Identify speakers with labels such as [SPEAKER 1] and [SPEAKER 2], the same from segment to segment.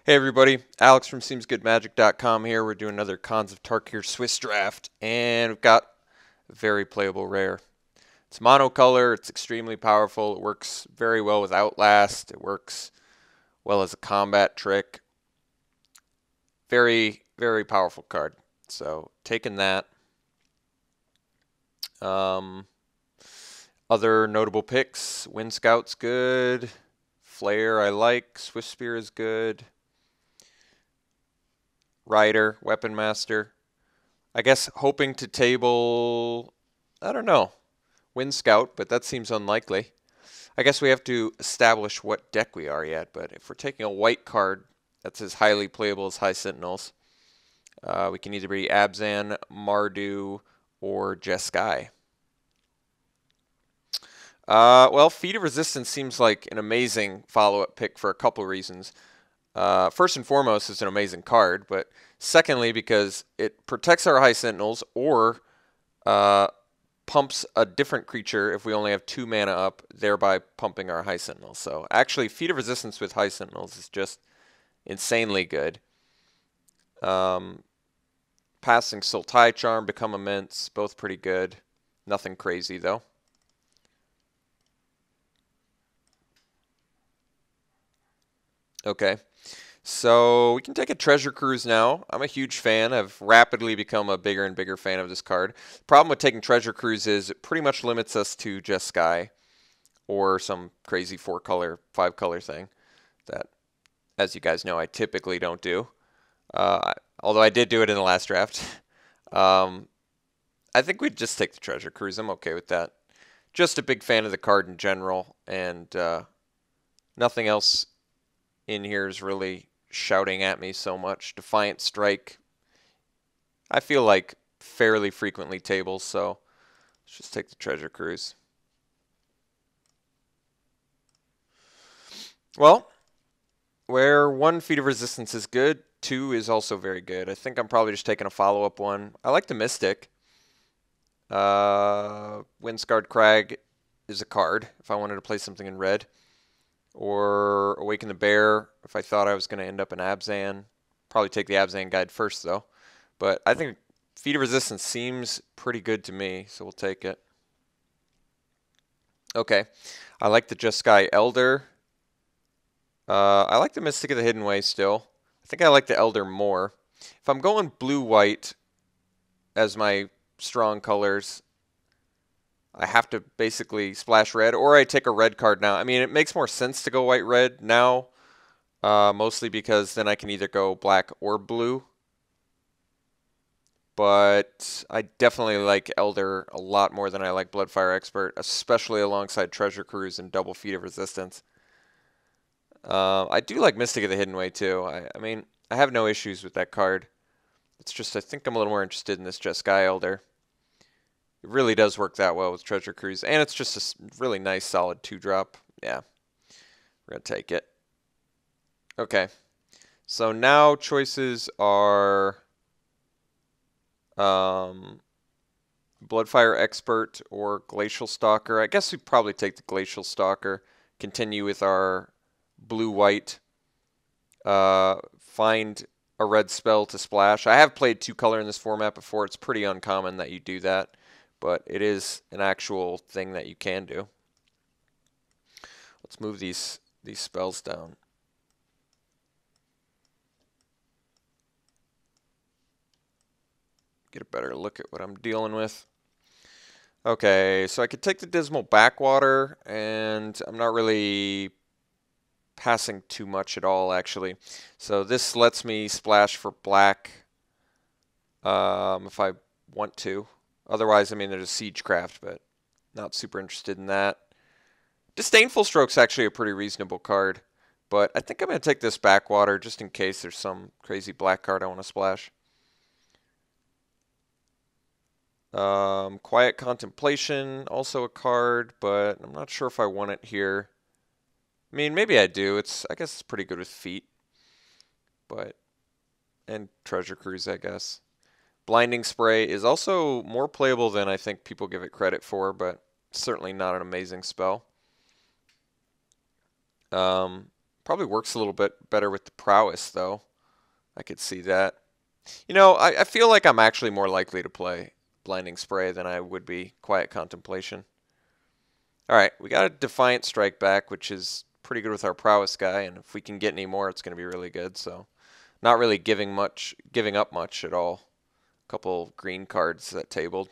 [SPEAKER 1] Hey everybody, Alex from SeemsGoodMagic.com here. We're doing another Khans of Tarkir Swiss draft, and we've got a very playable rare. It's monocolor, it's extremely powerful, it works very well with Outlast, it works well as a combat trick. Very, very powerful card. So, taking that. Um, Other notable picks, Wind Scout's good, Flare I like, Swift Spear is good, Rider, Weapon Master. I guess hoping to table, I don't know, Wind Scout, but that seems unlikely. I guess we have to establish what deck we are yet, but if we're taking a white card that's as highly playable as High Sentinels, we can either be Abzan, Mardu, or Jeskai. Well, Feat of Resistance seems like an amazing follow-up pick for a couple reasons. First and foremost, it's an amazing card, but secondly, because it protects our High Sentinels or pumps a different creature if we only have 2 mana up, thereby pumping our High Sentinels. So actually, Feat of Resistance with High Sentinels is just insanely good. Passing Sultai Charm, Become Immense, both pretty good. Nothing crazy, though. Okay. So we can take a treasure cruise now. I'm a huge fan. I've rapidly become a bigger and bigger fan of this card. The problem with taking treasure cruise is it pretty much limits us to just sky or some crazy 4-color, 5-color thing that, as you guys know, I typically don't do. Although I did do it in the last draft. I think we'd just take the treasure cruise. I'm okay with that. Just a big fan of the card in general, and nothing else in here is really shouting at me so much. Defiant Strike, I feel like fairly frequently tables, so let's just take the treasure cruise. Well, where 1 Feat of Resistance is good, 2 is also very good. I think I'm probably just taking a follow-up one. I like the Mystic. Windscarred Crag is a card if I wanted to play something in red. Or Awaken the Bear if I thought I was going to end up in Abzan. Probably take the Abzan guide first, though. But I think Feat of Resistance seems pretty good to me, so we'll take it. Okay. I like the Jeskai Elder. I like the Mystic of the Hidden Way still. I think I like the Elder more. If I'm going blue-white as my strong colors, I have to basically splash red, or I take a red card now. I mean, it makes more sense to go white-red now, mostly because then I can either go black or blue. But I definitely like Elder a lot more than I like Bloodfire Expert, especially alongside Treasure Cruise and Double Feat of Resistance. I do like Mystic of the Hidden Way, too. I mean, I have no issues with that card. It's just I think I'm a little more interested in this Jeskai Elder. It really does work that well with Treasure Cruise, and it's just a really nice, solid 2-drop. Yeah, we're going to take it. Okay, so now choices are Bloodfire Expert or Glacial Stalker. I guess we'd probably take the Glacial Stalker, continue with our blue-white, find a red spell to splash. I have played 2-color in this format before. It's pretty uncommon that you do that, but it is an actual thing that you can do. Let's move these spells down. Get a better look at what I'm dealing with. Okay, so I could take the Dismal Backwater, and I'm not really passing too much at all, actually. So this lets me splash for black if I want to. Otherwise, I mean, there's a Siegecraft, but not super interested in that. Disdainful Stroke's actually a pretty reasonable card, but I think I'm going to take this Backwater just in case there's some crazy black card I want to splash. Quiet Contemplation, also a card, but I'm not sure if I want it here. I mean, maybe I do. I guess it's pretty good with feet, and Treasure Cruise, I guess. Blinding Spray is also more playable than I think people give it credit for, but certainly not an amazing spell. Probably Probably works a little bit better with the prowess, though. I could see that. You know, I feel like I'm actually more likely to play Blinding Spray than I would be Quiet Contemplation. Alright, we got a Defiant Strike back, which is pretty good with our prowess guy, and if we can get any more, it's going to be really good. So, not really giving up much at all. A couple green cards that tabled.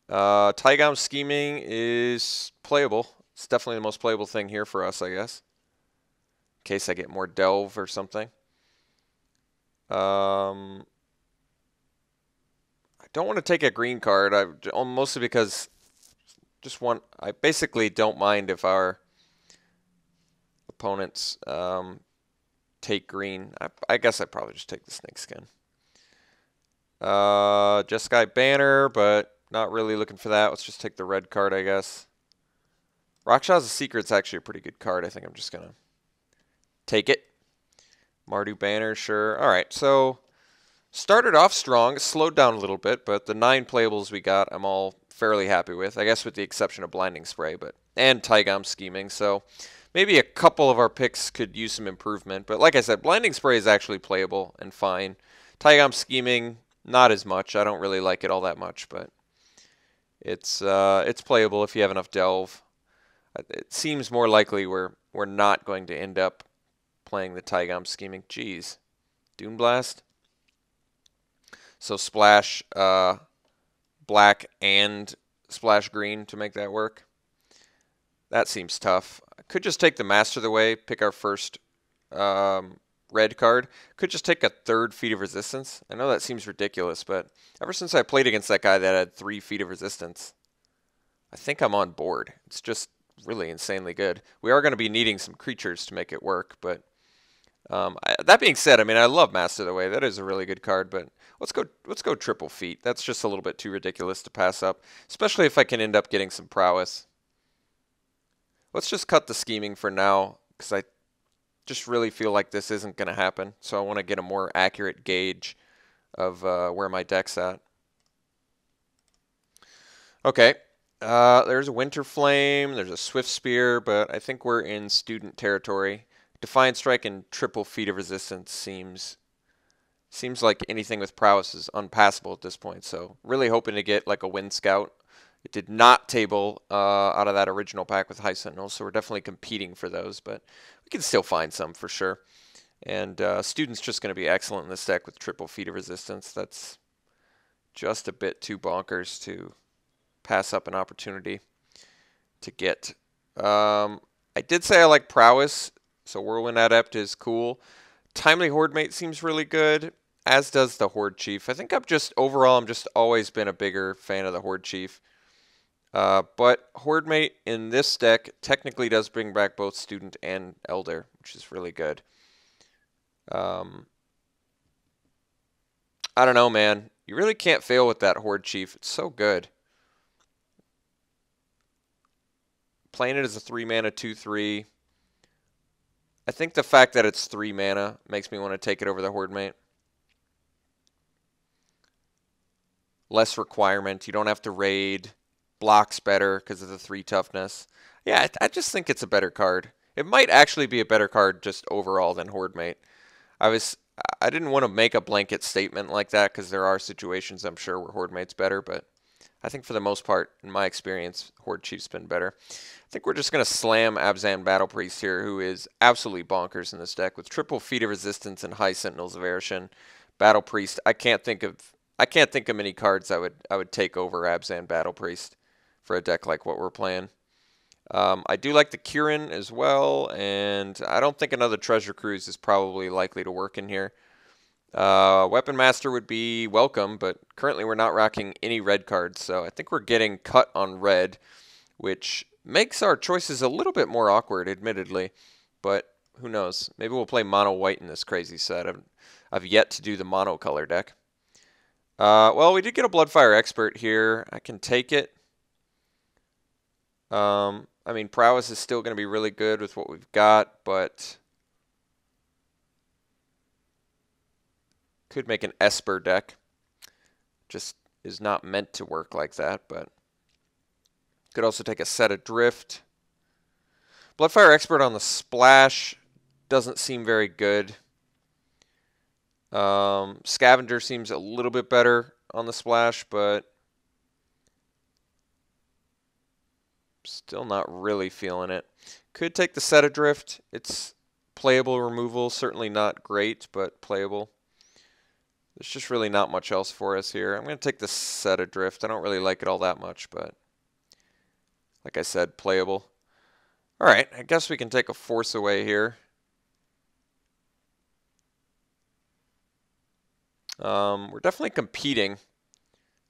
[SPEAKER 1] Taigam Scheming is playable. It's definitely the most playable thing here for us, I guess. In case I get more Delve or something. I don't want to take a green card, mostly because I basically don't mind if our opponents take green. I guess I'd probably just take the Snake Skin. Jeskai Banner, but not really looking for that. Let's just take the red card, I guess. Rakshas's Secret's actually a pretty good card. I think I'm just going to take it. Mardu Banner, sure. All right, so started off strong, slowed down a little bit, but the 9 playables we got, I'm all fairly happy with. I guess with the exception of Blinding Spray, and Taigam Scheming. So maybe a couple of our picks could use some improvement. But like I said, Blinding Spray is actually playable and fine. Taigam Scheming, not as much. I don't really like it all that much, but it's playable if you have enough Delve. It seems more likely we're not going to end up playing the Taigam Scheming. Jeez. Dune Blast. So splash black and splash green to make that work. That seems tough. I could just take the Master of the Way, pick our first red card. Could just take a 3rd Feat of Resistance. I know that seems ridiculous, but ever since I played against that guy that had 3 Feat of Resistance, I think I'm on board. It's just really insanely good. We are going to be needing some creatures to make it work, but that being said, I mean, I love Master of the Way. That is a really good card, but let's go triple feat. That's just a little bit too ridiculous to pass up, especially if I can end up getting some prowess. Let's just cut the scheming for now, because I just really feel like this isn't going to happen. So I want to get a more accurate gauge of where my deck's at. Okay, there's a Winter Flame, there's a Swift Spear, but I think we're in student territory. Defiant Strike and triple Feat of Resistance seems like anything with prowess is unpassable at this point. So really hoping to get like a Wind Scout. It did not table out of that original pack with High Sentinel, so we're definitely competing for those, but we can still find some for sure. And Student's just going to be excellent in this deck with triple Feat of Resistance. That's just a bit too bonkers to pass up an opportunity to get. I did say I like prowess. So Whirlwind Adept is cool. Timely Horde Mate seems really good, as does the Horde Chief. I think I'm just always been a bigger fan of the Horde Chief. But Horde Mate in this deck technically does bring back both Student and Elder, which is really good. I don't know, man. You really can't fail with that Horde Chief. It's so good. Playing it as a 3-mana 2/3. I think the fact that it's 3 mana makes me want to take it over the Horde Mate. Less requirement. You don't have to raid. Blocks better because of the 3 toughness. Yeah, I just think it's a better card. It might actually be a better card just overall than Horde Mate. I didn't want to make a blanket statement like that because there are situations I'm sure where Horde Mate's better, but I think for the most part, in my experience, Horde Chief's been better. I think we're just going to slam Abzan Battle Priest here, who is absolutely bonkers in this deck with triple Feat of Resistance and High Sentinels of Erishan. Battle Priest, I can't think of many cards I would take over Abzan Battle Priest for a deck like what we're playing. I do like the Kirin as well, and I don't think another Treasure Cruise is probably likely to work in here. Weapon Master would be welcome, but currently we're not rocking any red cards, so I think we're getting cut on red, which makes our choices a little bit more awkward, admittedly, but who knows? Maybe we'll play mono white in this crazy set. I've yet to do the mono color deck. Well, we did get a Bloodfire Expert here. I can take it. I mean, Prowess is still going to be really good with what we've got, but could make an Esper deck. Just is not meant to work like that, but could also take a Set Adrift. Bloodfire Expert on the splash doesn't seem very good. Scavenger seems a little bit better on the splash, but still not really feeling it. Could take the Set Adrift. It's playable removal, certainly not great, but playable. There's just really not much else for us here. I'm going to take the Set Adrift. I don't really like it all that much, but like I said, playable. All right, I guess we can take a Force away here. We're definitely competing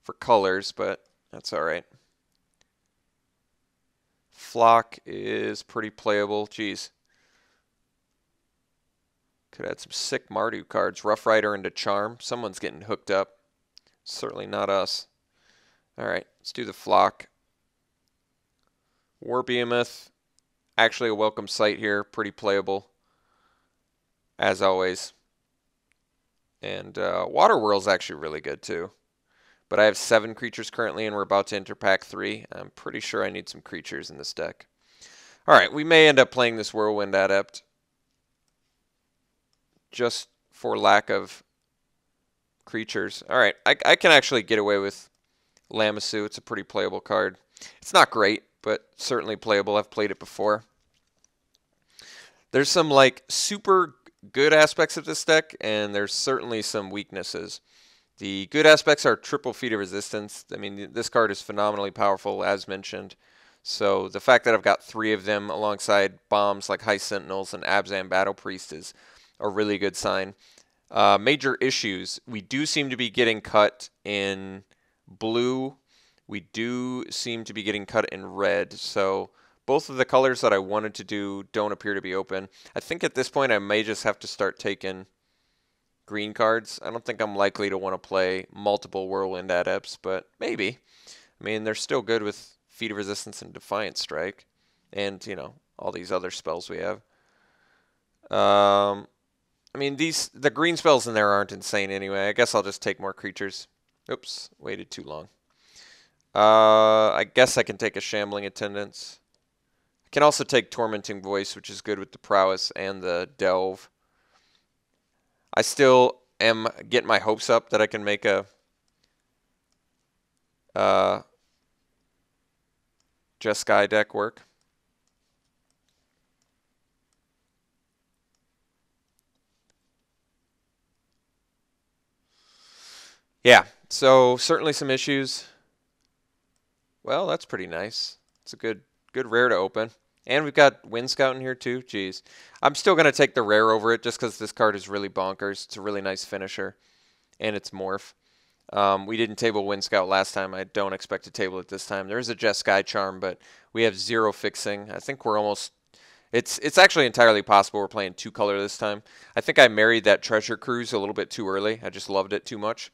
[SPEAKER 1] for colors, but that's all right. Flock is pretty playable. Jeez. Could add some sick Mardu cards. Rough Rider into Charm. Someone's getting hooked up. Certainly not us. All right, let's do the Flock. War Behemoth. Actually a welcome sight here. Pretty playable, as always. And Water Whirl's actually really good, too. But I have 7 creatures currently, and we're about to enter pack 3. I'm pretty sure I need some creatures in this deck. All right, we may end up playing this Whirlwind Adept just for lack of creatures. All right, I can actually get away with Lamassu. It's a pretty playable card. It's not great, but certainly playable. I've played it before. There's some like super good aspects of this deck, and there's certainly some weaknesses. The good aspects are triple Feat of Resistance. I mean, this card is phenomenally powerful, as mentioned. So the fact that I've got 3 of them alongside bombs like High Sentinels and Abzan Battle Priest is a really good sign. Major issues. We do seem to be getting cut in blue. We do seem to be getting cut in red. So both of the colors that I wanted to do don't appear to be open. I think at this point I may just have to start taking green cards. I don't think I'm likely to want to play multiple Whirlwind Adepts, but maybe. I mean, they're still good with Feat of Resistance and Defiant Strike. And, you know, all these other spells we have. I mean, the green spells in there aren't insane anyway. I guess I'll just take more creatures. Oops, waited too long. I guess I can take a Shambling Attendance. I can also take Tormenting Voice, which is good with the Prowess and the Delve. I still am getting my hopes up that I can make a Jeskai deck work. Yeah, so certainly some issues. Well, that's pretty nice. It's a good rare to open. And we've got Wind Scout in here too. Jeez. I'm still going to take the rare over it just because this card is really bonkers. It's a really nice finisher. And it's Morph. We didn't table Wind Scout last time. I don't expect to table it this time. There is a Jeskai Charm, but we have 0 fixing. I think we're almost... It's actually entirely possible we're playing 2-color this time. I think I married that Treasure Cruise a little bit too early. I just loved it too much.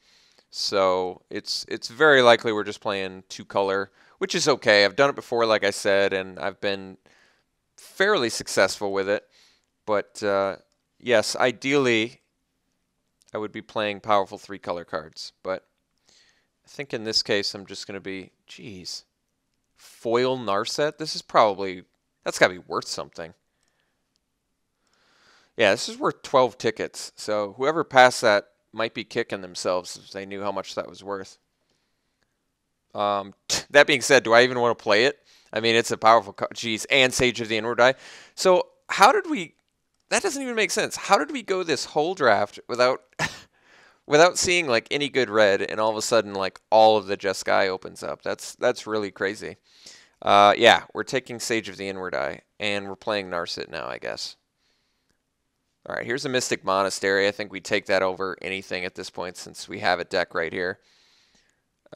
[SPEAKER 1] So it's very likely we're just playing 2-color, which is okay. I've done it before, like I said, and I've been fairly successful with it. But yes, ideally I would be playing powerful 3-color cards. But I think in this case I'm just going to be, geez, foil Narset? This is probably, that's got to be worth something. Yeah, this is worth 12 tickets. So whoever passed that might be kicking themselves if they knew how much that was worth. That being said, do I even want to play it? I mean, it's a powerful card. Jeez, and Sage of the Inward Eye. So how did we... That doesn't even make sense. How did we go this whole draft without without seeing like any good red, and all of a sudden like all of the Jeskai opens up? That's really crazy. Yeah, we're taking Sage of the Inward Eye, and we're playing Narset now, I guess. All right, here's a Mystic Monastery. I think we take that over anything at this point since we have a deck right here.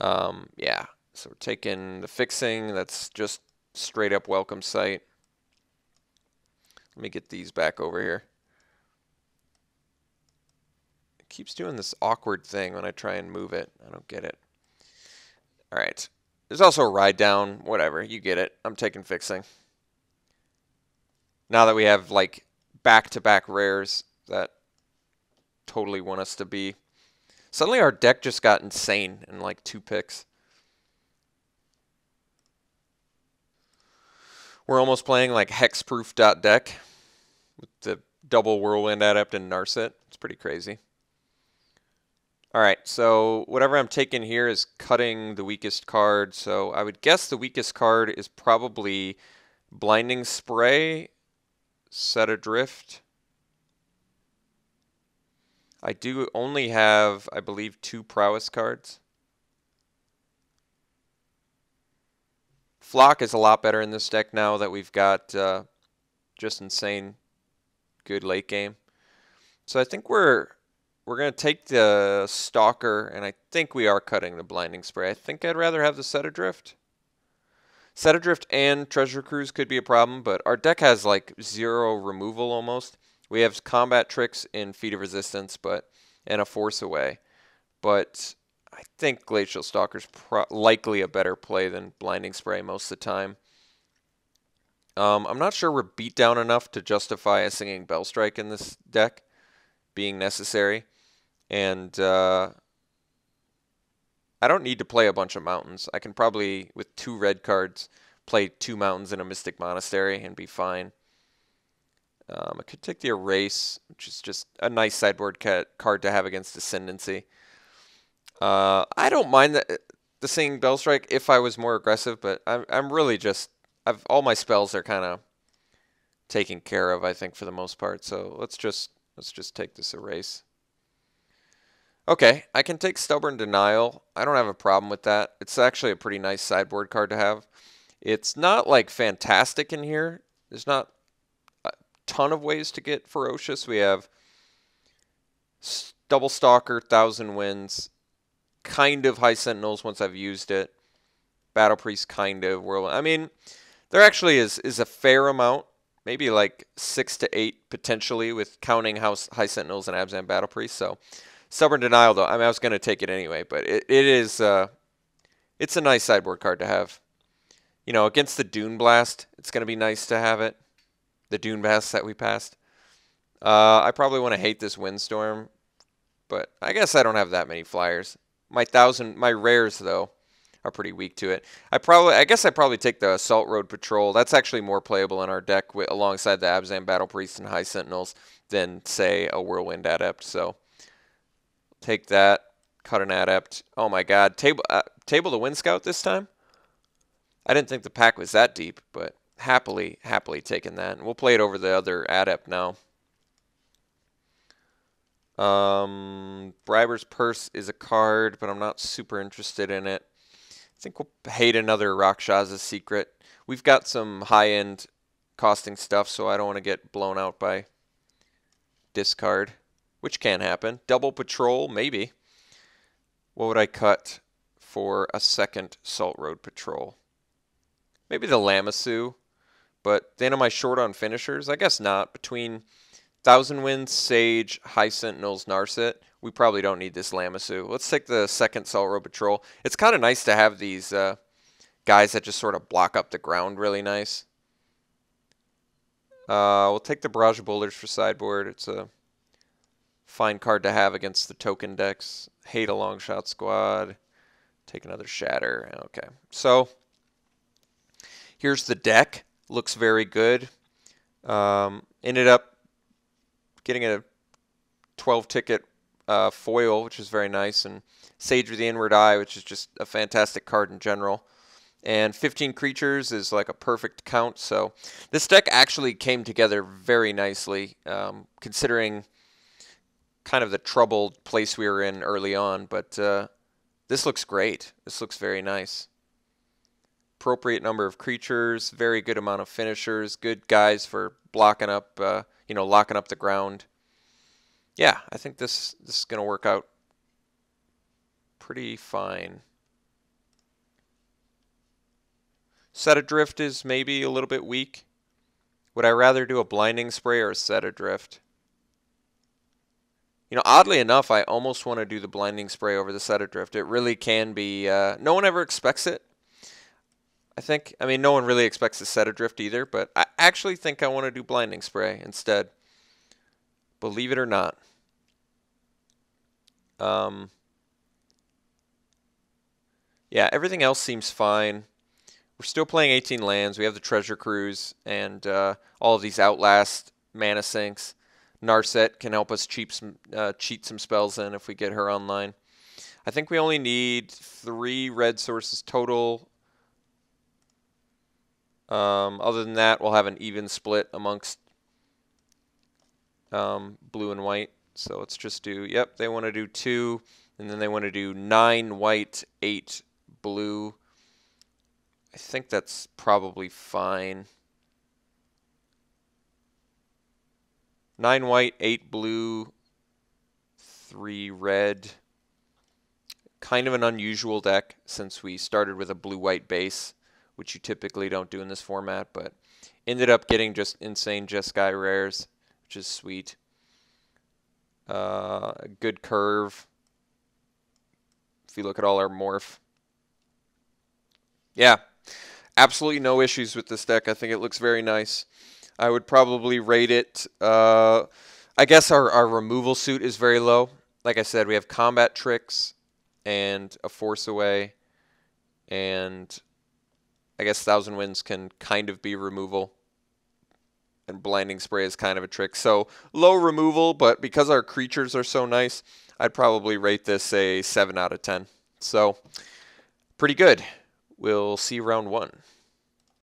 [SPEAKER 1] Yeah, so we're taking the fixing. That's just straight up welcome sight. Let me get these back over here. It keeps doing this awkward thing when I try and move it. I don't get it. All right. There's also a ride down. Whatever. You get it. I'm taking fixing. Now that we have like back-to-back rares that totally want us to be. Suddenly our deck just got insane in like 2 picks. We're almost playing like hexproof deck with the double Whirlwind Adept and Narset. It's pretty crazy. All right, so whatever I'm taking here is cutting the weakest card. So I would guess the weakest card is probably Blinding Spray, Set Adrift. I do only have, I believe, 2 prowess cards. Flock is a lot better in this deck now that we've got just insane good late game. So I think we're going to take the Stalker, and I think we are cutting the Blinding Spray. I think I'd rather have the Set Adrift. Set Adrift and Treasure Cruise could be a problem, but our deck has like 0 removal almost. We have combat tricks in Feat of Resistance, and a Force Away. But I think Glacial Stalker's likely a better play than Blinding Spray most of the time. I'm not sure we're beat down enough to justify a Singing Bell Strike in this deck being necessary. And I don't need to play a bunch of mountains. I can probably, with 2 red cards, play 2 mountains in a Mystic Monastery and be fine. I could take the Erase, which is just a nice sideboard card to have against Ascendancy. I don't mind the Singing Bell Strike if I was more aggressive, but I'm really just, all my spells are kind of taken care of, I think, for the most part. So let's just take this Erase. Okay, I can take Stubborn Denial. I don't have a problem with that. It's actually a pretty nice sideboard card to have. It's not like fantastic in here. There's not a ton of ways to get Ferocious. We have Double Stalker, 1,000 Winds, kind of High Sentinels once I've used it. Battle Priest, kind of. Whirlwind. I mean, there actually is a fair amount. Maybe like 6 to 8 potentially with counting High Sentinels and Abzan Battle Priest. So Stubborn Denial, though, I mean, I was going to take it anyway, but it's a nice sideboard card to have. You know, against the Dune Blast, it's going to be nice to have it. The Dune Blast that we passed. I probably want to hate this Windstorm, but I guess I don't have that many flyers. My rares, though, are pretty weak to it. I guess I probably take the Assault Road Patrol. That's actually more playable in our deck alongside the Abzan Battle Priest and High Sentinels than, say, a Whirlwind Adept. So take that, cut an Adept. Oh my God, table the Wind Scout this time? I didn't think the pack was that deep, but happily taking that. And we'll play it over the other Adept now. Briber's Purse is a card, but I'm not super interested in it. I think we'll hate another Rakshas's Secret. We've got some high-end costing stuff, so I don't want to get blown out by discard, which can happen. Double Patrol, maybe. What would I cut for a second Salt Road Patrol? Maybe the Lamassu, but then am I short on finishers? I guess not. Between Thousand Winds, Sage, High Sentinels, Narset, we probably don't need this Lamassu. Let's take the second Salt Road Patrol. It's kind of nice to have these guys that just sort of block up the ground really nice. We'll take the Barrage of Boulders for sideboard. It's a fine card to have against the token decks. Hate a Longshot Squad. Take another Shatter. Okay, so here's the deck. Looks very good. Ended up getting a 12-ticket foil, which is very nice, and Sage with the Inward Eye, which is just a fantastic card in general. And 15 creatures is like a perfect count, so this deck actually came together very nicely, considering kind of the troubled place we were in early on, but this looks great. This looks very nice. Appropriate number of creatures, very good amount of finishers, good guys for blocking up, locking up the ground. Yeah, I think this is going to work out pretty fine. Set Adrift is maybe a little bit weak. Would I rather do a Blinding Spray or a Set Adrift? You know, oddly enough, I almost want to do the Blinding Spray over the Set Adrift. It really can be. No one ever expects it. I mean, no one really expects the Set Adrift either, but I actually think I want to do Blinding Spray instead. Believe it or not. Yeah, everything else seems fine. we're still playing 18 lands. We have the Treasure Cruise and all of these Outlast mana sinks. Narset can help us cheat some spells in if we get her online. I think we only need 3 red sources total. Other than that, we'll have an even split amongst blue and white. So let's just do, yep, they want to do 2, and then they want to do 9 white, 8 blue. I think that's probably fine. 9 white, 8 blue, 3 red. Kind of an unusual deck since we started with a blue-white base, which you typically don't do in this format, but ended up getting just insane Jeskai rares, which is sweet. A good curve. If you look at all our morph. Yeah, absolutely no issues with this deck. I think it looks very nice. I would probably rate it. I guess our removal suit is very low. Like I said, we have combat tricks and a force away, and I guess Thousand Winds can kind of be removal, and Blinding Spray is kind of a trick. So low removal, but because our creatures are so nice, I'd probably rate this a 7 out of 10. So pretty good. We'll see round 1.